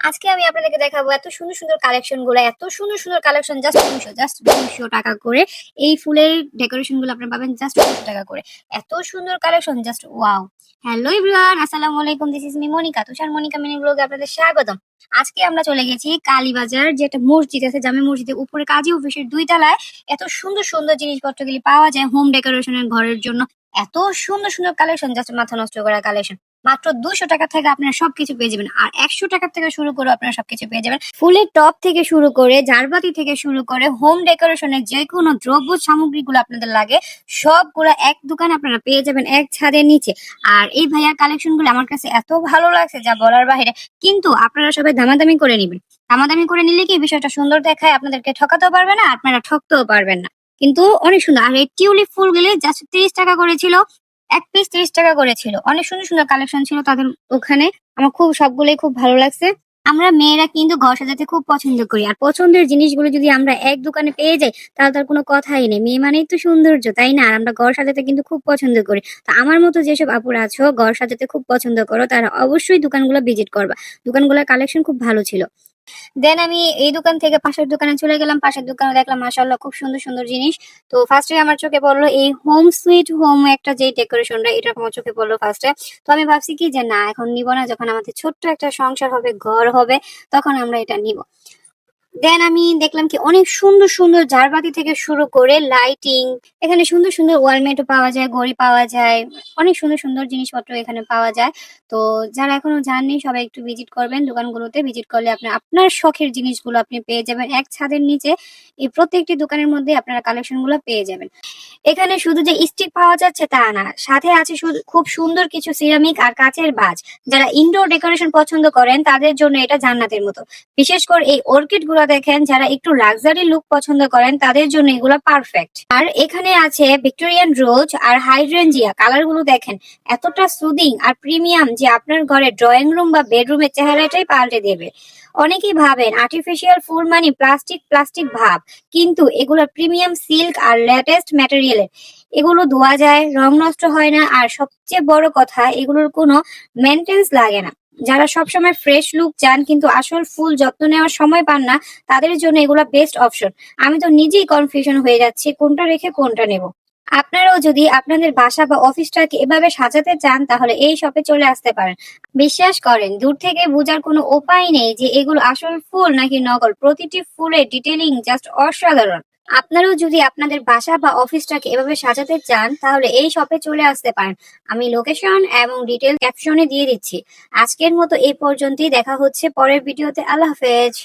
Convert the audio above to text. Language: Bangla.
আজকে আমি আপনাদেরকে দেখাবো এত সুন্দর সুন্দর কালেকশন গুলো, এত সুন্দর সুন্দর কালেকশন জাস্ট 200 টাকা করে। এই ফুলের ডেকোরেশন গুলো আপনারা পাবেন জাস্ট 200 টাকা করে। এত সুন্দর collection, just wow. Hello everyone, আসসালামু আলাইকুম, this is me Monika, Tushar Monika mini ব্লগে আপনাদের স্বাগতম। আজকে আমরা চলে গেছি কালীবাজার, যে একটা মসজিদ আছে, জামে মসজিদের উপরে কাজী অফিসের 2 তলায়। এত সুন্দর সুন্দর জিনিসপত্রগুলি পাওয়া যায় হোম ডেকোরেশনের ঘরের জন্য। এত সুন্দর সুন্দর কালেকশন, জাস্ট মাথা নষ্ট করা কালেকশন। মাত্র 200 টাকা থেকে আপনারা সবকিছু পেয়ে যাবেন, আর 100 টাকা থেকে শুরু করে আপনারা সবকিছু পেয়ে যাবেন। ফুলের টপ থেকে শুরু করে ঝাড়বাতি থেকে শুরু করে হোম ডেকোরেশনের যে কোনো দ্রব্য সামগ্রীগুলো আপনাদের লাগে সবগুলো এক দোকানে আপনারা পেয়ে যাবেন, এক ছাদের নিচে। আর এই ভাইয়ার কালেকশন গুলো আমার কাছে এত ভালো লাগছে যা বলার বাইরে। কিন্তু আপনারা সবাই দামাদামি করে নিবেন। দামাদামি করে নিলে কি বিষয়টা সুন্দর দেখায়, আপনাদেরকে ঠকাতেও পারবে না, আপনারা ঠকতেও পারবেন না। কিন্তু অনেক সুন্দর। আর এই টিউলিপ ফুলগুলি জাস্ট 30 টাকা করেছিল, এক পিস 30 টাকা করে ছিল। অনেক সুন্দর সুন্দর কালেকশন ছিল তাদের ওখানে। আমার খুব সবগুলোই খুব ভালো লাগছে। আমরা মেয়েরা কিন্তু ঘর সাজাতে খুব পছন্দ করি, আর পছন্দের জিনিসগুলো যদি আমরা এক দোকানে পেয়ে যাই তাহলে তার কোনো কথাই নেই। মেয়ে মানেই তো সৌন্দর্য, তাই না? আর আমরা ঘর সাজাতে কিন্তু খুব পছন্দ করি। তো আমার মতো যেসব আপুরা আছো ঘর সাজাতে খুব পছন্দ করো, তারা অবশ্যই দোকানগুলো ভিজিট করবা। দোকানগুলোর কালেকশন খুব ভালো ছিল। দেন আমি এই দোকান থেকে পাশের দোকানে চলে গেলাম। পাশের দোকানে দেখলাম মাশাআল্লাহ খুব সুন্দর সুন্দর জিনিস। তো ফার্স্টে আমার চোখে পড়লো এই হোম সুইট হোম একটা যে ডেকোরেশনটা, এটা আমার চোখে পড়লো ফার্স্টে। তো আমি ভাবছি কি যে না, এখন নিব না, যখন আমাদের ছোট্ট একটা সংসার হবে, ঘর হবে, তখন আমরা এটা নিব। দেন আমি দেখলাম কি অনেক সুন্দর সুন্দর ঝাড়বাতি থেকে শুরু করে লাইটিং, এখানে সুন্দর সুন্দর ওয়ালমেটও পাওয়া যায়, ঘড়ি পাওয়া যায়, অনেক সুন্দর সুন্দর জিনিসপত্র এখানে পাওয়া যায়। তো যারা এখনো যাননি সবাই একটু ভিজিট করবেন, দোকানগুলোতে ভিজিট করলে আপনি আপনার শখের জিনিসগুলো আপনি পেয়ে যাবেন এক ছাদের নিচে। এই প্রত্যেকটি দোকানের মধ্যে আপনারা কালেকশন গুলো পেয়ে যাবেন। এখানে শুধু যে স্টিক পাওয়া যাচ্ছে তা না, সাথে আছে খুব সুন্দর কিছু সিরামিক আর কাচের ভাঁজ। যারা ইনডোর ডেকোরেশন পছন্দ করেন তাদের জন্য এটা জান্নাতের মতো। বিশেষ করে এই অর্কিড গুলো দেখেন, যারা একটু লাক্সারি লুক পছন্দ করেন তাদের জন্য এগুলো পারফেক্ট। আর এখানে আছে ভিক্টোরিয়ান রোজ আর হাইড্রেঞ্জিয়া, কালার গুলো দেখেন এতটা সুদিং আর প্রিমিয়াম যে আপনার ঘরে ড্রয়িং রুম বা বেডরুমের চেহারাটাই পাল্টে দেবে। অনেকেই ভাবেন আর্টিফিশিয়াল ফুল মানে প্লাস্টিক প্লাস্টিক ভাব, কিন্তু এগুলো প্রিমিয়াম সিল্ক আর লেটেস্ট ম্যাটেরিয়ালের। এগুলো ধোয়া যায়, রং নষ্ট হয় না, আর সবচেয়ে বড় কথা এগুলোর কোনো মেনটেন্স লাগে না। যারা সবসময় ফ্রেশ লুক চান কিন্তু আসল ফুল যত্ন নেওয়ার সময় পান না, তাদের জন্য এগুলো বেস্ট অপশন। আমি তো নিজেই কনফিউশন হয়ে যাচ্ছি কোনটা রেখে কোনটা নেব। আপনারাও যদি আপনাদের বাসা বা অফিসটাকে এভাবে সাজাতে চান তাহলে এই শপে চলে আসতে পারেন। বিশ্বাস করেন, দূর থেকে বোঝার কোনো উপায় নেই যে এগুলো আসল ফুল নাকি নকল। প্রতিটি ফুলের ডিটেইলিং জাস্ট অসাধারণ। আপনারাও যদি আপনাদের বাসা বা অফিসটাকে এভাবে সাজাতে চান তাহলে এই শপে চলে আসতে পারেন। আমি লোকেশন এবং ডিটেল ক্যাপশনে দিয়ে দিচ্ছি। আজকের মতো এই পর্যন্তই, দেখা হচ্ছে পরের ভিডিওতে। আল্লাহ হাফেজ।